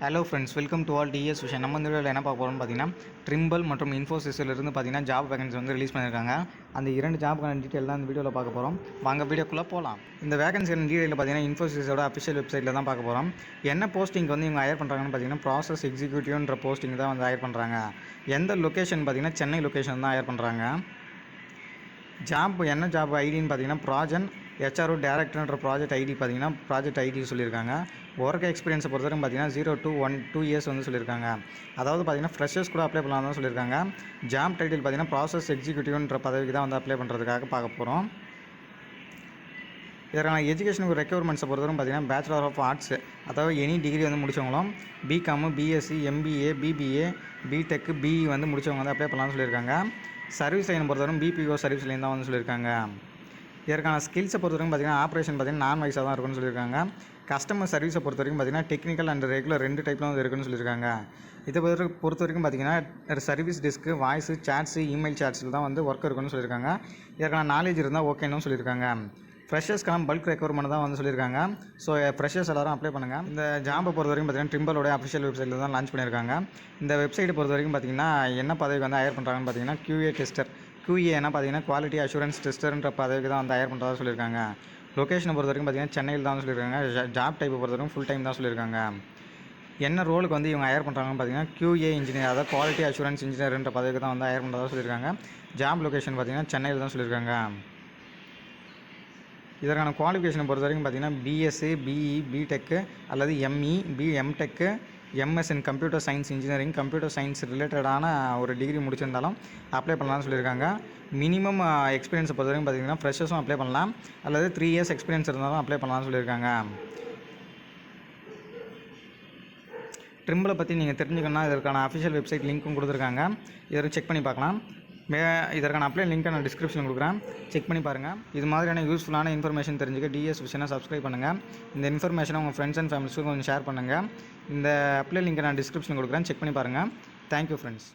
Hello friends, welcome to all DS விஷயம். நம்ம இந்த வீடியோவில் என்ன பார்க்க போகிறோம்னு பார்த்தீங்கன்னா, ட்ரிம்பிள் மற்றும் இன்ஃபோசிஸிலிருந்து பார்த்தீங்கன்னா ஜாப் வேகன்சி வந்து ரிலீஸ் பண்ணியிருக்காங்க. அந்த 2 ஜாப்க்கான டீட்டெயில் தான் இந்த வீடியோவில் பார்க்க போகிறோம். வாங்க வீடியோக்குள்ளே போகலாம். இந்த வேகன்சியான டீட்டெயில் பார்த்தீங்கன்னா இன்ஃபோசிஸோட அஃபிஷியல் வெப்சைட்டில் தான் பார்க்க போகிறோம். என்ன போஸ்டிங் வந்து இவங்க ஹையர் பண்ணுறாங்கன்னு பார்த்தீங்கன்னா ப்ராசஸ் எக்ஸிக்யூட்டிவ்ன்ற போஸ்டிங் தான் வந்து ஹையர் பண்ணுறாங்க. எந்த லொக்கேஷன் பார்த்தீங்கன்னா சென்னை லொக்கேஷன் தான் ஹையர் பண்ணுறாங்க. ஜாப் என்ன ஜாப் ஐடின்னு பார்த்தீங்கன்னா ப்ராஜெக்ட் ஹெச்ஆர்ஓ டேரக்டர்ன்ற ப்ராஜெக்ட் ஐடி பார்த்தீங்கன்னா ப்ராஜெக்ட் ஐடி சொல்லியிருக்காங்க. ஒர்க் எக்ஸ்பீரியன்ஸை பொறுத்தவரைக்கும் பார்த்தீங்கன்னா 0 to 2 இயர்ஸ் வந்து சொல்லியிருக்காங்க. அதாவது பார்த்தீங்கன்னா ஃப்ரெஷர்ஸ் கூட அப்ளை பண்ணலாம் தான் சொல்லியிருக்காங்க. ஜாப் டைட்டில் பார்த்தீங்கன்னா ப்ராசஸ் எக்ஸிக்யூட்டிவ்ன்ற பதவிக்கு தான் வந்து அப்ளை பண்ணுறதுக்காக பார்க்க போகிறோம். இதற்கான எஜுகேஷனுக்கு ரெக்யர்மெண்ட்ஸை பொறுத்தவரைக்கும் பார்த்தீங்கன்னா பேச்சுலர் ஆஃப் ஆர்ட்ஸ், அதாவது எனி டிகிரி வந்து முடித்தவங்களும் BCom, BSc, MBA, BBA, BTech, BE வந்து முடித்தவங்க வந்து அப்ளை பண்ணலாம்னு சொல்லியிருக்காங்க. சர்வீஸ் லைனை பொறுத்தவரைக்கும் பிபிஓ சர்வீஸ் லைன் தான் வந்து சொல்லியிருக்காங்க. இதற்கான ஸ்கில்ஸை பொறுத்தவரைக்கும் பார்த்தீங்கன்னா ஆப்ரேஷன் பார்த்தீங்கன்னா நான் வைஸாக தான் இருக்குன்னு சொல்லியிருக்காங்க. கஸ்டமர் சர்வீஸை பொறுத்த வரைக்கும் பார்த்தீங்கன்னா டெக்னிக்கல் அண்ட் ரெகுலர் 2 டைப்பில் வந்து இருக்குன்னு சொல்லியிருக்காங்க. இதை பொறுத்த வரைக்கும் பார்த்தீங்கன்னா சர்வீஸ் டெஸ்க்கு, வாய்ஸு, சாட்ஸு, இமெயில் சாட்ஸில் தான் வந்து ஒர்க் இருக்குன்னு சொல்லியிருக்காங்க. இதற்கான நாலேஜ் இருந்தால் ஓகேன்னு சொல்லியிருக்காங்க. ஃப்ரெஷர்ஸ்க்கான பல்க் ரெக்யர்மெண்ட் தான் வந்து சொல்லியிருக்காங்க. ஸோ ஃப்ரெஷர்ஸ் எல்லாரும் அப்ளை பண்ணுங்கள். இந்த ஜாபை பொறுத்த வரைக்கும் பார்த்தீங்கன்னா ட்ரிம்பிளோட அஃபிஷியல் வெப்சைட்டில் தான் லான்ச் பண்ணியிருக்காங்க. இந்த வெப்சைட்டை பொறுத்த வரைக்கும் பார்த்தீங்கன்னா என்ன பதவிக்கு வந்து ஹையர் பண்ணுறாங்கன்னு பார்த்தீங்கன்னா QA டெஸ்டர். QAனா பார்த்தீங்கன்னா குவாலிட்டி அஷூரன்ஸ் டெஸ்டர்ன்ற பதவிக்கு தான் வந்து ஹையர் பண்ணுறதா சொல்லியிருக்காங்க. லொக்கேஷனை பொறுத்த வரைக்கும் பார்த்தீங்கன்னா சென்னையில் தான் சொல்லியிருக்காங்க. ஜாப் டைப்பை பொறுத்த வரைக்கும் ஃபுல் டைம் தான் சொல்லியிருக்காங்க. என்ன ரோலுக்கு வந்து இவங்க ஹையர் பண்ணுறாங்கன்னு பார்த்தீங்கன்னா QA இன்ஜினியர், அதாவது குவாலிட்டி அஷூரன்ஸ் இன்ஜினியர்ன்ற பதவிக்கு தான் வந்து ஹையர் பண்ணுறதா சொல்லியிருக்காங்க. ஜாப் லொக்கேஷன் பார்த்தீங்கன்னா சென்னையில் தான் சொல்லியிருக்காங்க. இதற்கான குவாலிஃபிகேஷனை பொறுத்த வரைக்கும் பார்த்தீங்கன்னா பிஎஸ்சி, பிஇ, பிடெக்கு அல்லது ME, MTech, MS in computer science engineering, computer science ரிலேட்டடான ஒரு டிகிரி முடிச்சிருந்தாலும் அப்ளை பண்ணலாம்னு சொல்லியிருக்காங்க. மினிமம் எக்ஸ்பீரியன்ஸை பொறுத்த வரைக்கும் பார்த்தீங்கன்னா ஃப்ரெஷர்ஸும் அப்ளை பண்ணலாம், அல்லது 3 இயர்ஸ் எக்ஸ்பீரியன்ஸ் இருந்தாலும் அப்ளை பண்ணலாம்னு சொல்லியிருக்காங்க. ட்ரிம்பிளை பற்றி நீங்கள் தெரிஞ்சுக்கணும்னா இதற்கான அஃபிஷியல் வெப்சைட் லிங்க்கும் கொடுத்துருக்காங்க. இதற்கு செக் பண்ணி பார்க்கலாம். இதற்கான அப்ளை லிங்க்கை நான் டிஸ்கிரிப்ஷனில் கொடுக்குறேன், செக் பண்ணி பாருங்கள். இது மாதிரியான யூஸ்ஃபுல்லான இன்ஃபர்மேஷன் தெரிஞ்சுக்க டிஎஸ் விஷனை சப்ஸ்கிரைப் பண்ணுங்கள். இந்த இன்ஃபர்மேஷனை உங்கள் ஃப்ரெண்ட்ஸ் அண்ட் ஃபேமிலிஸ்க்கு கொஞ்சம் ஷேர் பண்ணுங்கள். இந்த அப்ளை லிங்க்கை நான் டிஸ்கிரிப்ஷனில் கொடுக்குறேன், செக் பண்ணி பாருங்கள். Thank you friends.